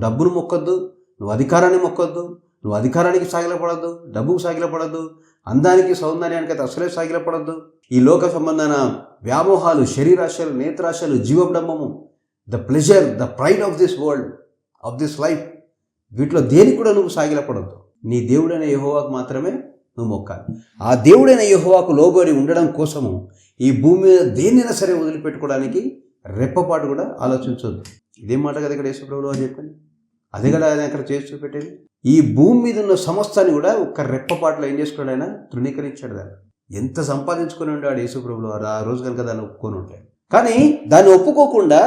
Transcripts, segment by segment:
డబ్బును మొక్కొద్దు, నువ్వు అధికారాన్ని మొక్కొద్దు, నువ్వు అధికారానికి సాగిలపడద్దు, డబ్బుకు సాగిలపడద్దు, అందానికి సౌందర్యానికి అయితే అసలే సాగిలపడద్దు. ఈ లోక సంబంధమైన వ్యామోహాలు, శరీరాశలు, నేత్రాశలు, జీవబ్రహ్మము, the pleasure, the pride of this world, of this life, వీటిలో దేనికి కూడా నువ్వు సాగిలపడద్దు. నీ దేవుడైన యెహోవాకు మాత్రమే నువ్వు మొక్కాలి. ఆ దేవుడైన యెహోవాకు లోబడి ఉండడం కోసము ఈ భూమి మీద దేన్నైనా సరే వదిలిపెట్టుకోవడానికి రెప్పపాటు కూడా ఆలోచించొద్దు. ఇదేం మాట కదా ఇక్కడ యేసుప్రభువు అని చెప్పండి. అదే కదా ఆయన అక్కడ చేసి చూపెట్టేది. ఈ భూమి మీద ఉన్న సమస్తాన్ని కూడా ఒక్క రెప్పపాటులో ఏం చేసుకున్నాడు, ఆయన తృణీకరించాడు. దాన్ని ఎంత సంపాదించుకొని ఉండాడు యేసుప్రభువు వారు ఆ రోజు కనుక దాన్ని ఒప్పుకొని ఉంటాడు. కానీ దాన్ని ఒప్పుకోకుండా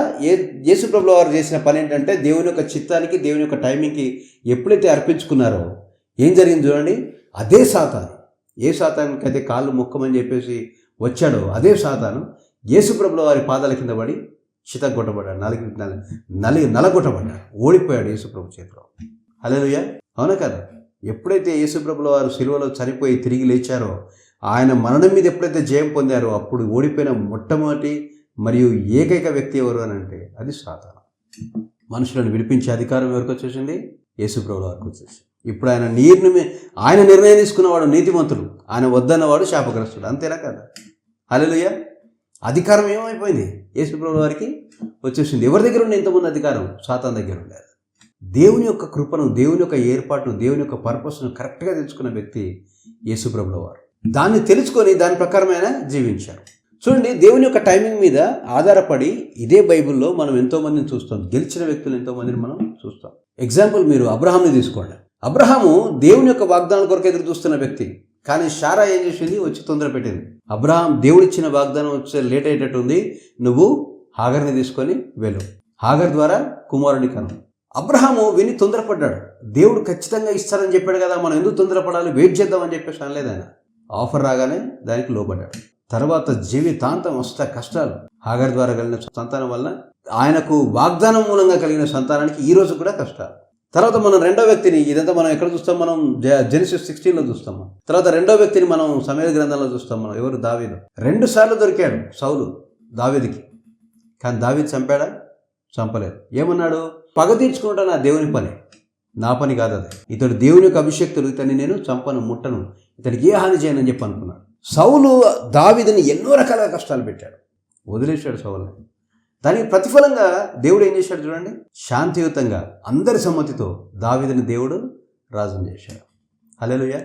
యేసుప్రభువు వారు చేసిన పని ఏంటంటే, దేవుని యొక్క చిత్తానికి, దేవుని యొక్క టైమింగ్కి ఎప్పుడైతే అర్పించుకున్నారో ఏం జరిగింది చూడండి. అదే సాతాను, ఏ సాతానికైతే కాళ్ళు మొక్కమని చెప్పేసి వచ్చాడో అదే సాతాను యేసుప్రభువు వారి పాదాల కింద పడి చితగొట్టబడ్డాడు, నలగొట్టబడ్డాడు, ఓడిపోయాడు యేసుప్రభు చేతిలో. హల్లెలూయా, అవునా కదా? ఎప్పుడైతే యేసుప్రభుల వారు సిలువలో చనిపోయి తిరిగి లేచారో, ఆయన మరణం మీద ఎప్పుడైతే జయం పొందారో అప్పుడు ఓడిపోయిన మొట్టమొదటి మరియు ఏకైక వ్యక్తి ఎవరు అని అంటే అది సాతాను. మనుషులను విడిపించే అధికారం ఎవరికి వచ్చేసింది? యేసుప్రభుల వారికి వచ్చేసింది. ఇప్పుడు ఆయన నిర్ణయం తీసుకున్నవాడు నీతిమంతుడు, ఆయన వద్దన్నవాడు శాపగ్రస్తుడు. అంతేనా కదా? హల్లెలూయా. అధికారం ఏమైపోయింది? యేసుప్రభుల వారికి వచ్చేసింది. ఎవరి దగ్గర ఉండే ఇంతమంది అధికారం? సాతాను దగ్గర ఉండేది. దేవుని యొక్క కృపను, దేవుని యొక్క ఏర్పాటును, దేవుని యొక్క పర్పస్ను కరెక్ట్గా తెలుసుకున్న వ్యక్తి యేసుప్రభుల వారు. దాన్ని తెలుసుకొని దాని ప్రకారమైన జీవించారు. చూడండి, దేవుని యొక్క టైమింగ్ మీద ఆధారపడి ఇదే బైబిల్లో మనం ఎంతోమందిని చూస్తాం. గెలిచిన వ్యక్తులు ఎంతోమందిని మనం చూస్తాం. ఎగ్జాంపుల్ మీరు అబ్రహాంని తీసుకోండి. అబ్రహాము దేవుని యొక్క వాగ్దానం కొరకు ఎదురు చూస్తున్న వ్యక్తి. కానీ శారా ఏం చేసింది? వచ్చి తొందర పెట్టింది. అబ్రహాం దేవుడిచ్చిన వాగ్దానం వచ్చే లేట్ అయ్యేటట్టుంది, నువ్వు హాగర్ని తీసుకొని వెళ్ళు, హాగర్ ద్వారా కుమారుని కను. అబ్రహాము విని తొందరపడ్డాడు. దేవుడు ఖచ్చితంగా ఇస్తారని చెప్పాడు కదా, మనం ఎందుకు తొందరపడాలి, వెయిట్ చేద్దామని చెప్పేసి అనలేదు ఆయన. ఆఫర్ రాగానే దానికి లోబడ్డాడు. తర్వాత జీవితాంతం వస్తా కష్టాలు. హాగర్ ద్వారా కలిగిన సంతానం వల్ల ఆయనకు వాగ్దానం మూలంగా కలిగిన సంతానానికి ఈ రోజు కూడా కష్టాలు. తర్వాత మనం రెండో వ్యక్తిని, ఇదంతా మనం ఎక్కడ చూస్తాం? మనం జెనసిస్ 16లో చూస్తాము. తర్వాత రెండో వ్యక్తిని మనం సమూయేలు గ్రంథంలో చూస్తాం. మనం ఎవరు? దావీదు. 2 సార్లు దొరికాడు సౌలు దావీదుకి. కానీ దావీదు చంపాడా? చంపలేదు. ఏమన్నాడు? పగ తీర్చుకుంటా నా దేవుని పని, నా పని కాదు అది. ఇతడు దేవుని యొక్క అభిషేక్తుడు, ఇతన్ని నేను చంపను, ముట్టను, ఇతనికి ఏ హాని చేయనని చెప్పి అనుకున్నాడు. సౌలు దావీదుని ఎన్నో రకాల కష్టాలు పెట్టాడు, వదిలేశాడు సౌలుని. దానికి ప్రతిఫలంగా దేవుడు ఏం చేశాడు చూడండి. శాంతియుతంగా అందరి సమ్మతితో దావీదుని దేవుడు రాజుని చేశాడు. హల్లెలూయా.